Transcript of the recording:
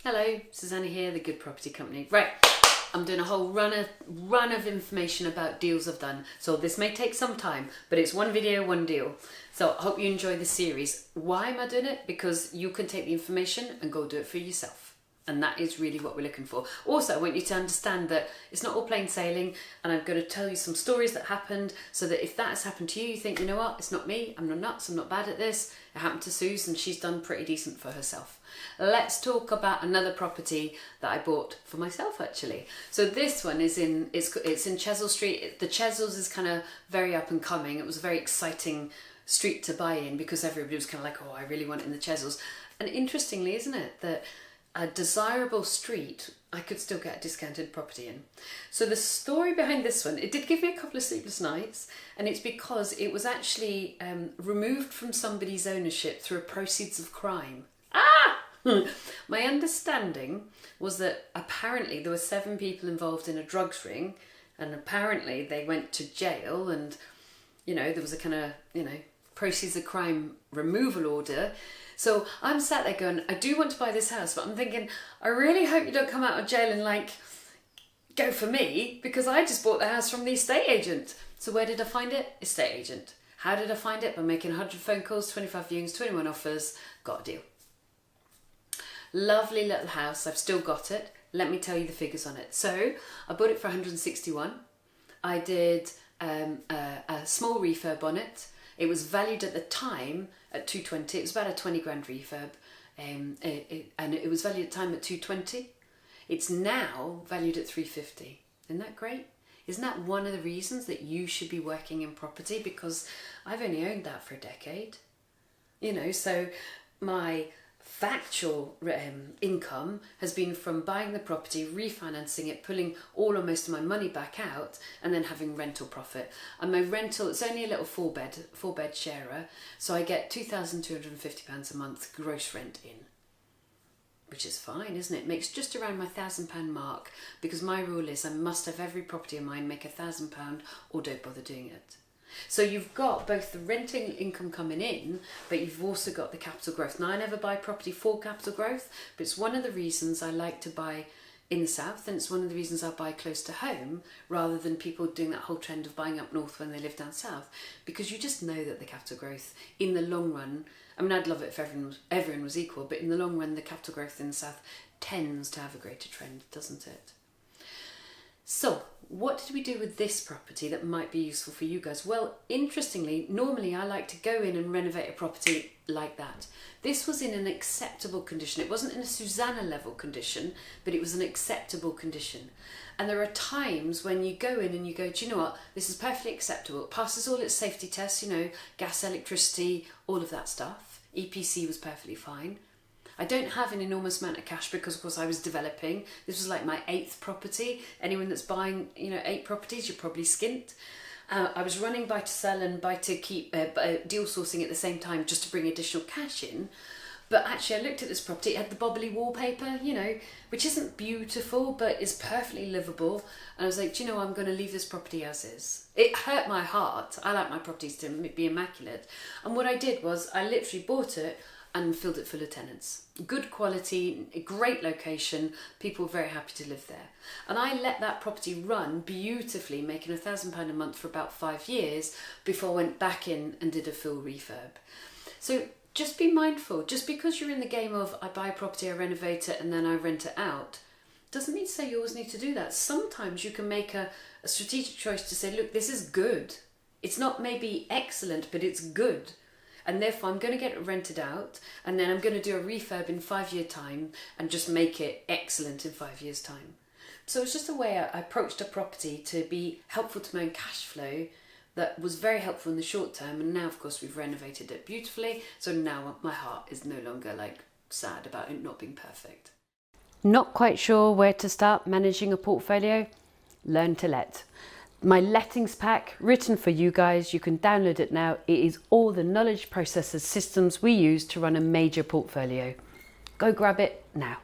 Hello, Susannah here, the Good Property Company. Right, I'm doing a whole run of information about deals I've done. So this may take some time, but it's one video, one deal. So I hope you enjoy the series. Why am I doing it? Because you can take the information and go do it for yourself. And that is really what we're looking for. Also, I want you to understand that it's not all plain sailing, and I'm going to tell you some stories that happened so that if that has happened to you, you think, you know what, it's not me, I'm not nuts, I'm not bad at this. It happened to Suze and she's done pretty decent for herself. Let's talk about another property that I bought for myself actually. So this one is it's in Chesil Street. The Chesils is kind of very up and coming. It was a very exciting street to buy in because everybody was kind of like, oh, I really want it in the Chesils. And interestingly, isn't it, that a desirable street I could still get a discounted property in. So the story behind this one, it did give me a couple of sleepless nights, and it's because it was actually removed from somebody's ownership through a proceeds of crime. My understanding was that apparently there were 7 people involved in a drugs ring, and apparently they went to jail, and there was a kind of proceeds of crime removal order. So I'm sat there going, I do want to buy this house, but I'm thinking, I really hope you don't come out of jail and go for me, because I just bought the house from the estate agent. So where did I find it? Estate agent. How did I find it? By making 100 phone calls, 25 viewings, 21 offers, got a deal. Lovely little house, I've still got it. Let me tell you the figures on it. So I bought it for 161. I did a small refurb on it. It was valued at the time at 220. It was about a 20 grand refurb, and it was valued at the time at 220. It's now valued at 350. Isn't that great? Isn't that one of the reasons that you should be working in property? Because I've only owned that for a decade. So my factual income has been from buying the property, refinancing it, pulling all or most of my money back out, and then having rental profit. And my rental, it's only a little four bed sharer, so I get £2,250 a month gross rent in, which is fine, isn't it? Makes just around my £1,000 mark, because my rule is I must have every property of mine make £1,000 or don't bother doing it. So you've got both the renting income coming in, but you've also got the capital growth. Now, I never buy property for capital growth, but it's one of the reasons I like to buy in the south, and it's one of the reasons I buy close to home rather than people doing that whole trend of buying up north when they live down south, because you just know that the capital growth in the long run, I mean, I'd love it if everyone was equal, but in the long run, the capital growth in the south tends to have a greater trend, doesn't it? So what did we do with this property that might be useful for you guys? Well, interestingly, normally I like to go in and renovate a property like that. This was in an acceptable condition. It wasn't in a Susannah level condition, but it was an acceptable condition. And there are times when you go in and you go, do you know what? This is perfectly acceptable. It passes all its safety tests, gas, electricity, all of that stuff. EPC was perfectly fine. I don't have an enormous amount of cash because, of course, I was developing. This was like my 8th property. Anyone that's buying, 8 properties, you're probably skint. I was running buy to sell and buy to keep deal sourcing at the same time just to bring additional cash in. But actually, I looked at this property. It had the bobbly wallpaper, which isn't beautiful, but is perfectly livable. And I was like, do you know, I'm going to leave this property as is. It hurt my heart. I like my properties to be immaculate. And what I did was I literally bought it and filled it full of tenants. Good quality, a great location, people were very happy to live there. And I let that property run beautifully, making £1,000 a month for about 5 years before I went back in and did a full refurb. So just be mindful, just because you're in the game of I buy a property, I renovate it and then I rent it out, doesn't mean to say you always need to do that. Sometimes you can make a strategic choice to say, look, this is good. It's not maybe excellent, but it's good. And therefore I'm going to get it rented out, and then I'm going to do a refurb in 5 years time and just make it excellent in 5 years time. So it's just a way I approached a property to be helpful to my own cash flow that was very helpful in the short term. And now, of course, we've renovated it beautifully. So now my heart is no longer sad about it not being perfect. Not quite sure where to start managing a portfolio? Learn to let. My lettings pack, written for you guys, you can download it now. It is all the knowledge processes systems we use to run a major portfolio. Go grab it now.